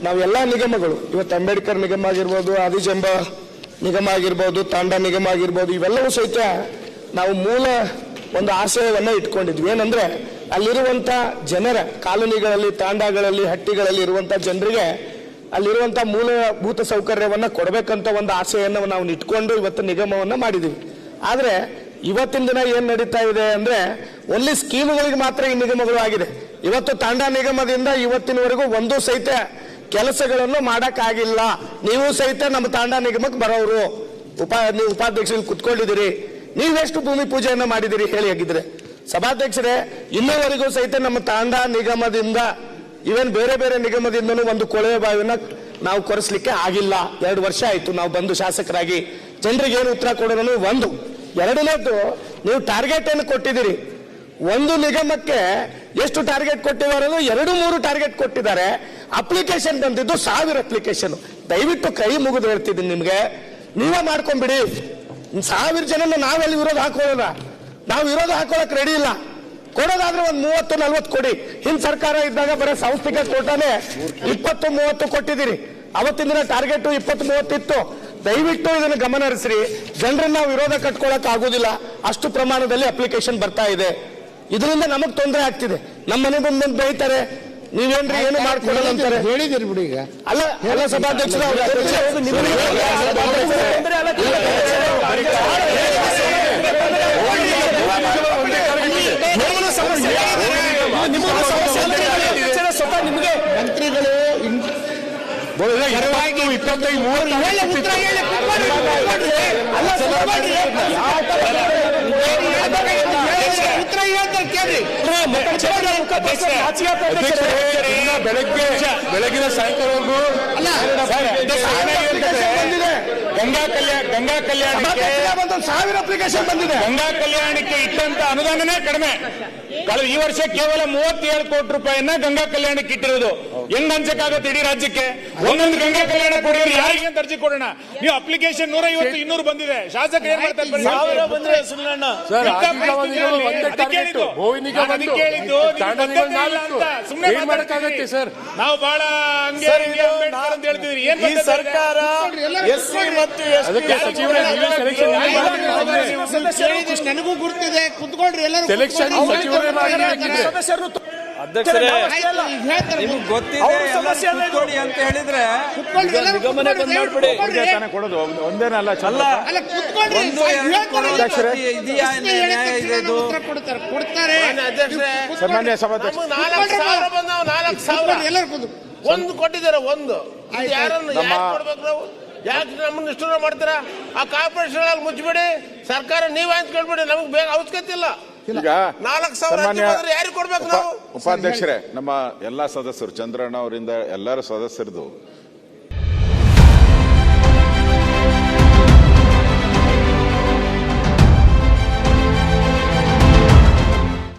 ನಾವೆಲ್ಲ ನಿಗಮಗಳು ಇವತ್ತು ಅಂಬೇಡ್ಕರ್ ನಿಗಮ ಆಗಿರ್ಬೋದು, ಆದಿಜಂಬ ನಿಗಮ ಆಗಿರ್ಬೋದು, ತಾಂಡಾ ನಿಗಮ ಆಗಿರ್ಬೋದು, ಇವೆಲ್ಲವೂ ಸಹಿತ ನಾವು ಮೂಲ ಒಂದು ಆಶಯವನ್ನ ಇಟ್ಕೊಂಡಿದ್ವಿ. ಏನಂದ್ರೆ ಅಲ್ಲಿರುವಂತ ಜನರ ಕಾಲೋನಿಗಳಲ್ಲಿ, ತಾಂಡಾಗಳಲ್ಲಿ, ಹಟ್ಟಿಗಳಲ್ಲಿ ಇರುವಂತ ಜನರಿಗೆ ಅಲ್ಲಿರುವಂತ ಮೂಲಭೂತ ಸೌಕರ್ಯವನ್ನ ಕೊಡಬೇಕಂತ ಒಂದು ಆಶೆಯನ್ನು ನಾವು ಇಟ್ಕೊಂಡು ಇವತ್ತು ನಿಗಮವನ್ನ ಮಾಡಿದೀವಿ. ಆದ್ರೆ ಇವತ್ತಿನ ದಿನ ಏನ್ ನಡೀತಾ ಇದೆ ಅಂದ್ರೆ ಓನ್ಲಿ ಸ್ಕೀಮ್ಗಳಿಗೆ ಮಾತ್ರ ಈ ನಿಗಮಗಳು ಆಗಿದೆ. ಇವತ್ತು ತಾಂಡಾ ನಿಗಮದಿಂದ ಇವತ್ತಿನವರೆಗೂ ಒಂದು ಸಹಿತ ಕೆಲಸಗಳನ್ನು ಮಾಡಕ್ಕಾಗಿಲ್ಲ. ನೀವು ಸಹಿತ ನಮ್ಮ ತಾಂಡಾ ನಿಗಮಕ್ಕೆ ಬರೋರು, ನೀವು ಉಪಾಧ್ಯಕ್ಷರಲ್ಲಿ ಕುತ್ಕೊಂಡಿದ್ದೀರಿ, ನೀವೆಷ್ಟು ಭೂಮಿ ಪೂಜೆಯನ್ನ ಮಾಡಿದಿರಿ ಹೇಳಿ ಆಗಿದ್ರೆ. ಸಭಾಧ್ಯಕ್ಷರೇ, ಇನ್ನೂವರೆಗೂ ಸಹಿತ ನಮ್ಮ ತಾಂಡಾ ನಿಗಮದಿಂದ ಇವನ್ ಬೇರೆ ಬೇರೆ ನಿಗಮದಿಂದನೂ ಒಂದು ಕೊಳವೆ ಬಾವಿಯನ್ನ ನಾವು ಕೊರೆಸ್ಲಿಕ್ಕೆ ಆಗಿಲ್ಲ. 2 ವರ್ಷ ಆಯ್ತು ನಾವು ಬಂದು ಶಾಸಕರಾಗಿ. ಜನರಿಗೆ ಏನು ಉತ್ತರ ಕೊಡೋದು? ಒಂದು. ಎರಡನೇದ್ದು, ನೀವು ಟಾರ್ಗೆಟ್ ಏನು ಕೊಟ್ಟಿದ್ದೀರಿ? ಒಂದು ನಿಗಮಕ್ಕೆ ಎಷ್ಟು ಟಾರ್ಗೆಟ್ ಕೊಟ್ಟಿದ್ದಾರೆ? 2-3 ಟಾರ್ಗೆಟ್ ಕೊಟ್ಟಿದ್ದಾರೆ. ಅಪ್ಲಿಕೇಶನ್ ಬಂದಿದ್ದು 1000 ಅಪ್ಲಿಕೇಶನ್. ದಯವಿಟ್ಟು ಕೈ ಮುಗಿದು ಹೇಳ್ತಿದ್ದೀನಿ ನಿಮ್ಗೆ, ನೀವೇ ಮಾಡ್ಕೊಂಡ್ಬಿಡಿ. 1000 ಜನ ನಾವೆಲ್ಲಿ ವಿರೋಧ ಹಾಕೊಳ್ಳೋಣ? ನಾವು ವಿರೋಧ ಹಾಕೊಳ್ಳಕ್ ರೆಡಿ ಇಲ್ಲ. ಕೊಡೋದಾದ್ರೆ ಒಂದು 30-40 ಕೊಡಿ. ಹಿಂದ್ ಸರ್ಕಾರ ಇದ್ದಾಗ ಬರೀ ಸಂಸ್ಥೆಗೆ ಕೋಟಾನೆ 20-30 ಕೊಟ್ಟಿದ್ದೀರಿ. ಅವತ್ತಿನ ದಿನ ಟಾರ್ಗೆಟ್ 20-30 ಇತ್ತು. ದಯವಿಟ್ಟು ಇದನ್ನು ಗಮನ ಹರಿಸ್ರಿ. ಜನರನ್ನ ನಾವು ವಿರೋಧ ಕಟ್ಕೊಳಕ್ ಆಗುದಿಲ್ಲ, ಅಷ್ಟು ಪ್ರಮಾಣದಲ್ಲಿ ಅಪ್ಲಿಕೇಶನ್ ಬರ್ತಾ ಇದೆ. ಇದರಿಂದ ನಮಗ್ ತೊಂದರೆ ಆಗ್ತಿದೆ. ನಮ್ಮ ಮನೆ ಬಂದು ಬೈತಾರೆ, ನೀವೇನ್ರಿ ಏನು ಮಾಡ್ಕೊಳ್ಳೋದು ಅಂತಾರೆ. ಹೇಳಿದಿರಿ ಬಿಡಿ. ಈಗ ಅಲ್ಲ ಸಭಾಧ್ಯಕ್ಷರು ನಿಮಗೆ ಮಂತ್ರಿಗಳು 25 ಬೆಳಗಿನ ಸಾಯಂಕಾಲವರೆಗೂ ಗಂಗಾ ಕಲ್ಯಾಣಕ್ಕೆ 1000 ಅಪ್ಲಿಕೇಶನ್ ಬಂದಿದೆ. ಗಂಗಾ ಕಲ್ಯಾಣಕ್ಕೆ ಇಟ್ಟಂತ ಅನುದಾನನೇ ಕಡಿಮೆ. ಈ ವರ್ಷ ಕೇವಲ 37 ಕೋಟಿ ರೂಪಾಯಿಯನ್ನ ಗಂಗಾ ಕಲ್ಯಾಣಕ್ಕೆ ಇಟ್ಟಿರೋದು. ಹೆಂಗ್ ಹಂಚಕ್ಕಾಗತ್ತೆ ಇಡೀ ರಾಜ್ಯಕ್ಕೆ? ಒಂದೊಂದು ಗಂಗಾ ಕಲ್ಯಾಣ ಕೊಡೋರು ಯಾರಿಗೆ ಅಂತ ಅರ್ಜಿ ಕೊಡೋಣ? ನೀವು ಅಪ್ಲಿಕೇಶನ್ 150-200 ಬಂದಿದೆ. ಶಾಸಕರು ಏನ್ ಮಾಡ್ತಾರೆ? ನಾವು ಬಹಳ ಹಂಗೆ ಅಂತ ಹೇಳ್ತಿದ್ರಿ. ಈ ಸರ್ಕಾರ ನನಗೂ ಗುರ್ತಿದೆ, ಕುತ್ಕೊಂಡ್ರಿ ಎಲ್ಲರೂ. ಅಧ್ಯಕ್ಷರೇ, ನಿಮ್ಗೆ ಗೊತ್ತಿದೆ ಅಂತ ಹೇಳಿದ್ರೆ ನಿಗಮನೆ ಬಂದ್ ಮಾಡ್ಬಿಡಿ. ಕೊಡೋದು ಒಂದೇನಲ್ಲ, ಕೊಡ್ತಾರೆ. ಸಾಮಾನ್ಯ ಸಭಾಧ್ಯಕ್ಷ 4,000 ಎಲ್ಲರೂ ಒಂದು ಕೊಟ್ಟಿದ್ದಾರೆ. ಒಂದು ಯಾರನ್ನು ಕೊಡ್ಬೇಕು? ನಾವು ಯಾಕೆ ನಮ್ಮನ್ನ ಇಷ್ಟ ಮಾಡ್ತೀರಾ? ಆ ಕಾರ್ಪೊರೇಷನ್ ಮುಚ್ಚಿಬಿಡಿ, ಸರ್ಕಾರ ನೀವ್ ಹಂಚ್ಕೊಳ್ಬಿಡಿ, ನಮ್ಗೆ ಬೇಗ ಅವಶ್ಯಕತೆ ಇಲ್ಲ. ಈಗ 4,000 ಯಾರಿಗೆ ಕೊಡ್ಬೇಕು ನಾವು? ಉಪಾಧ್ಯಕ್ಷರೇ, ನಮ್ಮ ಎಲ್ಲಾ ಸದಸ್ಯರು, ಚಂದ್ರಣ್ಣ ಅವರಿಂದ ಎಲ್ಲರೂ ಸದಸ್ಯರದು